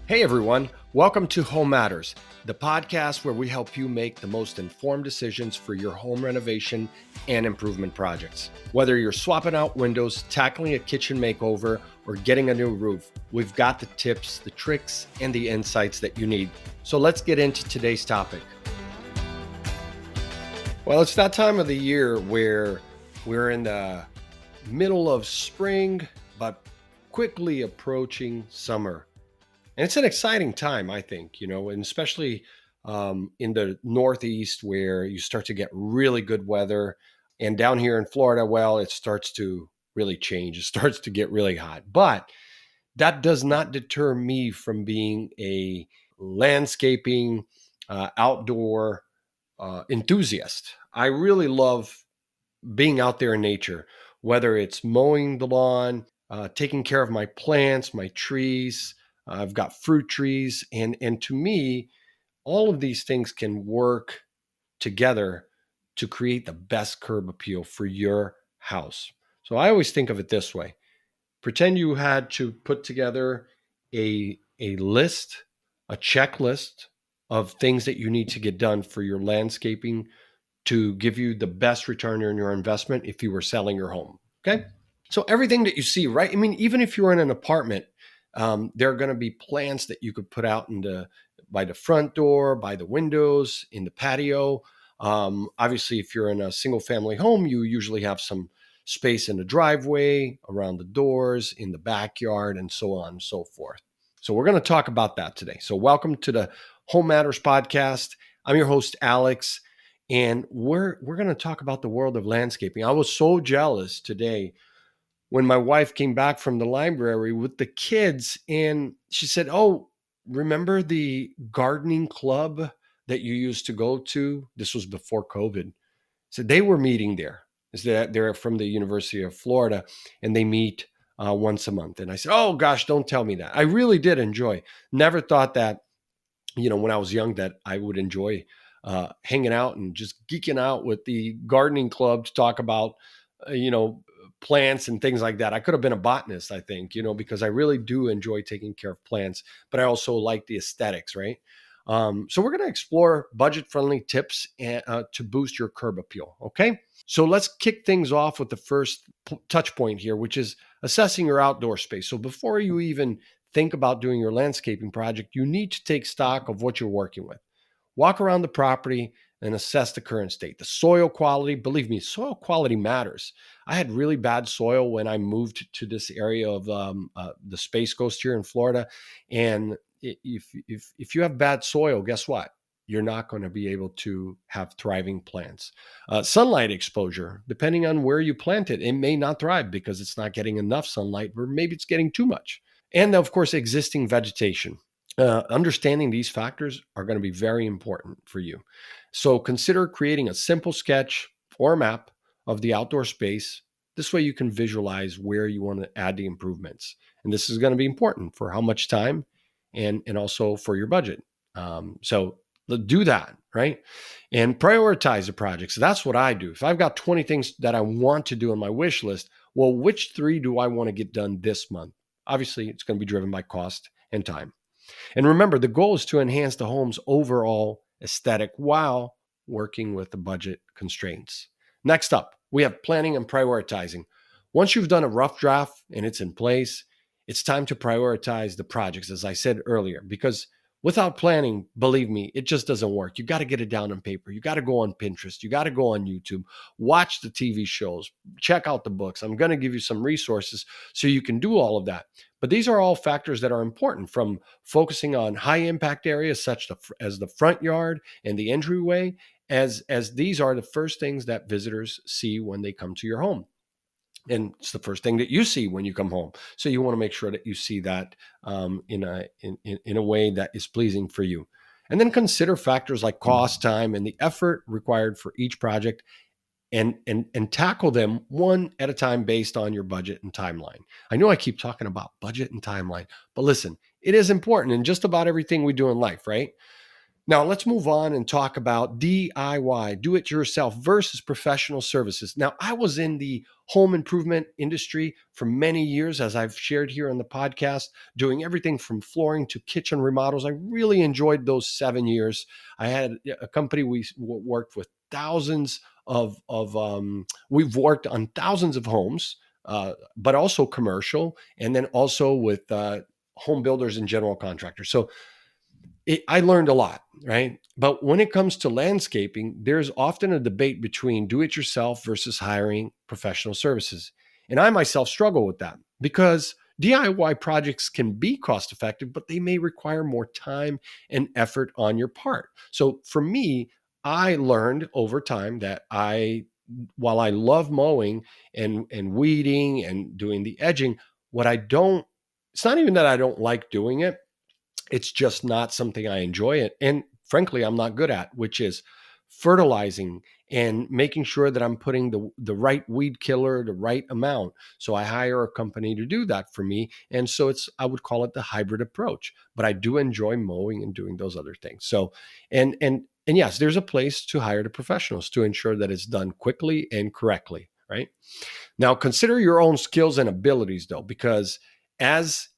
Hey everyone, welcome to Home Matters, the podcast where we help you make the most informed decisions for your home renovation and improvement projects. Whether you're swapping out windows, tackling a kitchen makeover, or getting a new roof, we've got the tips, the tricks, and the insights that you need. So let's get into today's topic. Well, it's that time of the year where we're in the middle of spring, but quickly approaching summer. And it's an exciting time, I think, and especially in the Northeast where you start to get really good weather. And down here in Florida, well, it starts to really change. It starts to get really hot. But that does not deter me from being a landscaping, outdoor enthusiast. I really love being out there in nature, whether it's mowing the lawn, taking care of my plants, my trees. I've got fruit trees, and to me, all of these things can work together to create the best curb appeal for your house. So I always think of it this way. Pretend you had to put together a list, a checklist of things that you need to get done for your landscaping to give you the best return on your investment if you were selling your home. Okay. So everything that you see, right? I mean, even if you're in an apartment, there are going to be plants that you could put out by the front door, by the windows, in the patio. Obviously, if you're in a single family home, you usually have some space in the driveway, around the doors, in the backyard, and so on and so forth. So we're going to talk about that today. So welcome to the Home Matters podcast. I'm your host, Alex, and we're going to talk about the world of landscaping. I was so jealous today when my wife came back from the library with the kids, and she said, "Oh, remember the gardening club that you used to go to?" This was before COVID. So they were meeting there. They're from the University of Florida, and they meet once a month. And I said, "Oh gosh, don't tell me that." I really did enjoy. Never thought that, when I was young, that I would enjoy hanging out and just geeking out with the gardening club to talk about, plants and things like that. I could have been a botanist, I think, because I really do enjoy taking care of plants, but I also like the aesthetics, right? So we're going to explore budget-friendly tips to boost your curb appeal, okay? So let's kick things off with the first touch point here, which is assessing your outdoor space. So before you even think about doing your landscaping project, you need to take stock of what you're working with. Walk around the property and assess the current state. The soil quality, believe me, soil quality matters. I had really bad soil when I moved to this area of the Space Coast here in Florida. And if you have bad soil, guess what? You're not going to be able to have thriving plants. Sunlight exposure, depending on where you plant it, it may not thrive because it's not getting enough sunlight, or maybe it's getting too much. And of course, existing vegetation. Understanding these factors are going to be very important for you. So consider creating a simple sketch or map of the outdoor space. This way you can visualize where you want to add the improvements. And this is going to be important for how much time and also for your budget. So do that, right? And prioritize the project. So that's what I do. If I've got 20 things that I want to do on my wish list, well, which 3 do I want to get done this month? Obviously, it's going to be driven by cost and time. And remember, the goal is to enhance the home's overall aesthetic while working with the budget constraints. Next up, we have planning and prioritizing. Once you've done a rough draft and it's in place, it's time to prioritize the projects, as I said earlier, because without planning, believe me, it just doesn't work. You got to get it down on paper. You got to go on Pinterest. You got to go on YouTube, watch the TV shows, check out the books. I'm going to give you some resources so you can do all of that. But these are all factors that are important, from focusing on high impact areas such as the front yard and the entryway, as these are the first things that visitors see when they come to your home. And it's the first thing that you see when you come home. So you want to make sure that you see that in a way that is pleasing for you. And then consider factors like cost, time, and the effort required for each project, and tackle them one at a time based on your budget and timeline. I know I keep talking about budget and timeline, but listen, it is important in just about everything we do in life, right? Now, let's move on and talk about DIY, do it yourself versus professional services. Now, I was in the home improvement industry for many years, as I've shared here on the podcast, doing everything from flooring to kitchen remodels. I really enjoyed those 7 years. I had a company we worked with thousands we've worked on thousands of homes, but also commercial, and then also with home builders and general contractors. So I learned a lot, right? But when it comes to landscaping, there's often a debate between do it yourself versus hiring professional services. And I myself struggle with that because DIY projects can be cost effective, but they may require more time and effort on your part. So for me, I learned over time that while I love mowing and weeding and doing the edging, what I don't, it's not even that I don't like doing it, it's just not something I enjoy it. And frankly, I'm not good at, which is fertilizing and making sure that I'm putting the right weed killer, the right amount. So I hire a company to do that for me. And so I would call it the hybrid approach, but I do enjoy mowing and doing those other things. So, and yes, there's a place to hire the professionals to ensure that it's done quickly and correctly, right? Now, consider your own skills and abilities, though, because as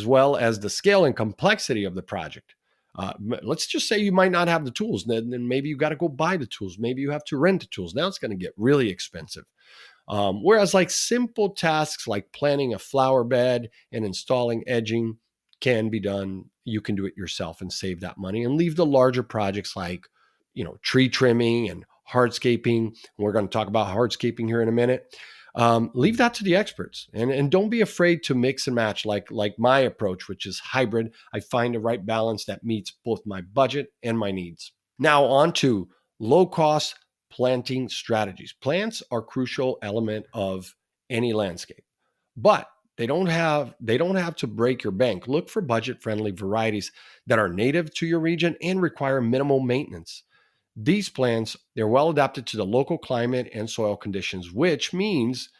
well as the scale and complexity of the project. Let's just say you might not have the tools, then maybe you got to go buy the tools. Maybe you have to rent the tools. Now it's going to get really expensive. Whereas like simple tasks like planting a flower bed and installing edging can be done. You can do it yourself and save that money and leave the larger projects like, tree trimming and hardscaping. We're going to talk about hardscaping here in a minute. Leave that to the experts and don't be afraid to mix and match like my approach, which is hybrid. I find the right balance that meets both my budget and my needs. Now on to low cost planting strategies. Plants are a crucial element of any landscape, but they don't have to break your bank. Look for budget friendly varieties that are native to your region and require minimal maintenance. These plants, they're well adapted to the local climate and soil conditions, which means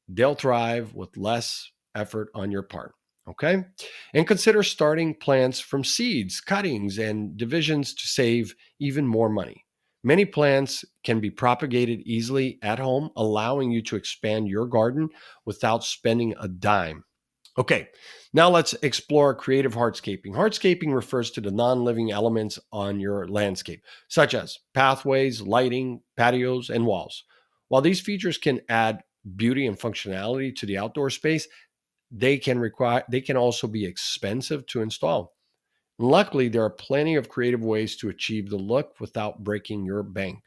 they'll thrive with less effort on your part. Okay. And consider starting plants from seeds, cuttings, and divisions to save even more money. Many plants can be propagated easily at home, allowing you to expand your garden without spending a dime. Okay, now let's explore creative hardscaping. Hardscaping refers to the non living elements on your landscape, such as pathways, lighting, patios, and walls. While these features can add beauty and functionality to the outdoor space, they can also be expensive to install. Luckily, there are plenty of creative ways to achieve the look without breaking your bank.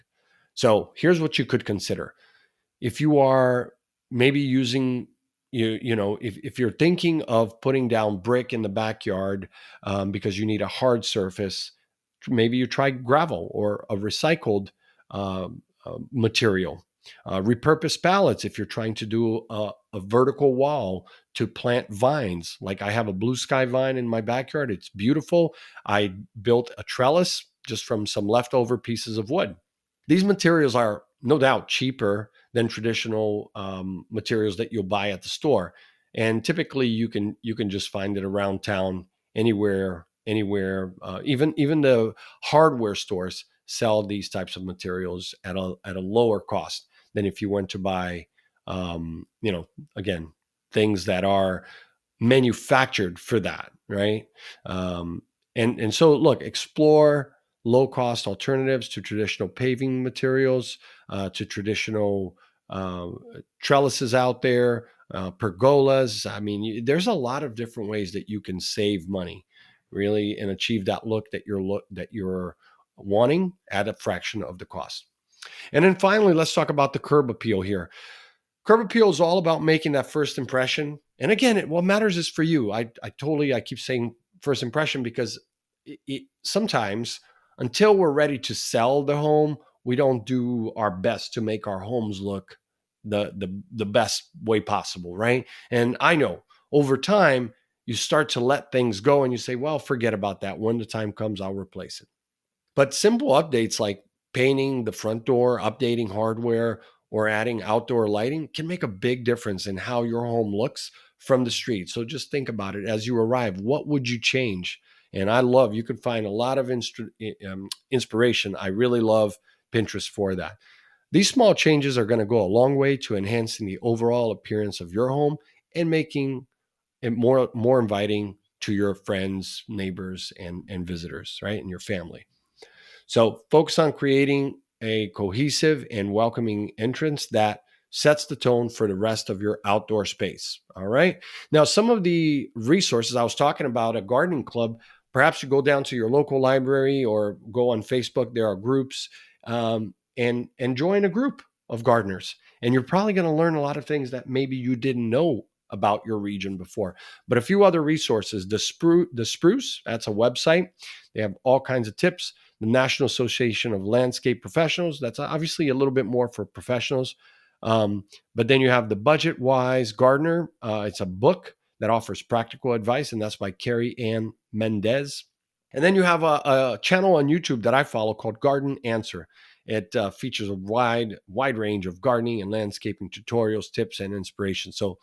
So here's what you could consider. If you are maybe using if you're thinking of putting down brick in the backyard because you need a hard surface, maybe you try gravel or a recycled material. Repurpose pallets if you're trying to do a vertical wall to plant vines. Like I have a blue sky vine in my backyard. It's beautiful. I built a trellis just from some leftover pieces of wood. These materials are no doubt cheaper than traditional materials that you'll buy at the store, and typically you can just find it around town anywhere. Even the hardware stores sell these types of materials at a lower cost than if you went to buy, again, things that are manufactured for that, right? And so look, explore low cost alternatives to traditional paving materials, to traditional uh, trellises out there, pergolas. I mean, there's a lot of different ways that you can save money, really, and achieve that look that you're wanting at a fraction of the cost. And then finally, let's talk about the curb appeal here. Curb appeal is all about making that first impression. And again, what matters is for you. I keep saying first impression because sometimes until we're ready to sell the home, we don't do our best to make our homes look the best way possible, right? And I know over time you start to let things go and you say, well, forget about that. When the time comes, I'll replace it. But simple updates like painting the front door, updating hardware, or adding outdoor lighting can make a big difference in how your home looks from the street. So just think about it as you arrive. What would you change? And you could find a lot of inspiration. I really love Pinterest for that. These small changes are going to go a long way to enhancing the overall appearance of your home and making it more inviting to your friends, neighbors, and visitors, right? And your family. So focus on creating a cohesive and welcoming entrance that sets the tone for the rest of your outdoor space. All right. Now, some of the resources I was talking about, a gardening club, perhaps you go down to your local library or go on Facebook. There are groups, and join a group of gardeners. And you're probably going to learn a lot of things that maybe you didn't know about your region before. But a few other resources, the Spruce, that's a website. They have all kinds of tips. The National Association of Landscape Professionals, that's obviously a little bit more for professionals. But then you have the Budget Wise Gardener. It's a book that offers practical advice, and that's by Kerry Ann Mendez. And then you have a channel on YouTube that I follow called Garden Answer. It features a wide range of gardening and landscaping tutorials, tips, and inspiration. So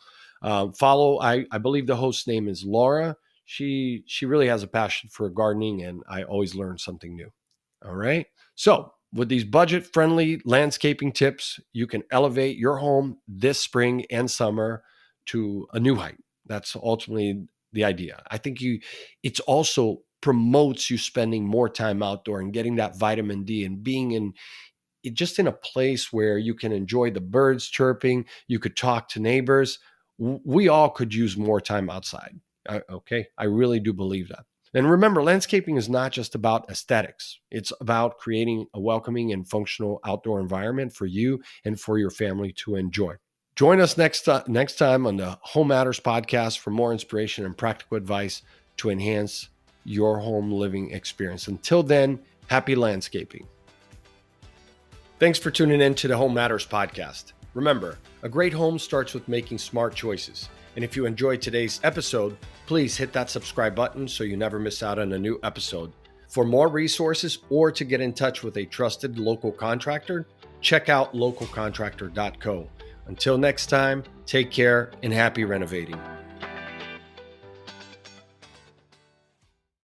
follow. I believe the host's name is Laura. She really has a passion for gardening, and I always learn something new. All right. So with these budget-friendly landscaping tips, you can elevate your home this spring and summer to a new height. That's ultimately the idea. I think it's also promotes you spending more time outdoor and getting that vitamin D and being in a place where you can enjoy the birds chirping. You could talk to neighbors. We all could use more time outside. Okay. I really do believe that. And remember, landscaping is not just about aesthetics. It's about creating a welcoming and functional outdoor environment for you and for your family to enjoy. Join us next time on the Home Matters podcast for more inspiration and practical advice to enhance your home living experience. Until then, happy landscaping. Thanks for tuning in to the Home Matters podcast. Remember, a great home starts with making smart choices. And if you enjoyed today's episode, please hit that subscribe button so you never miss out on a new episode. For more resources or to get in touch with a trusted local contractor, check out localcontractor.co. Until next time, take care and happy renovating.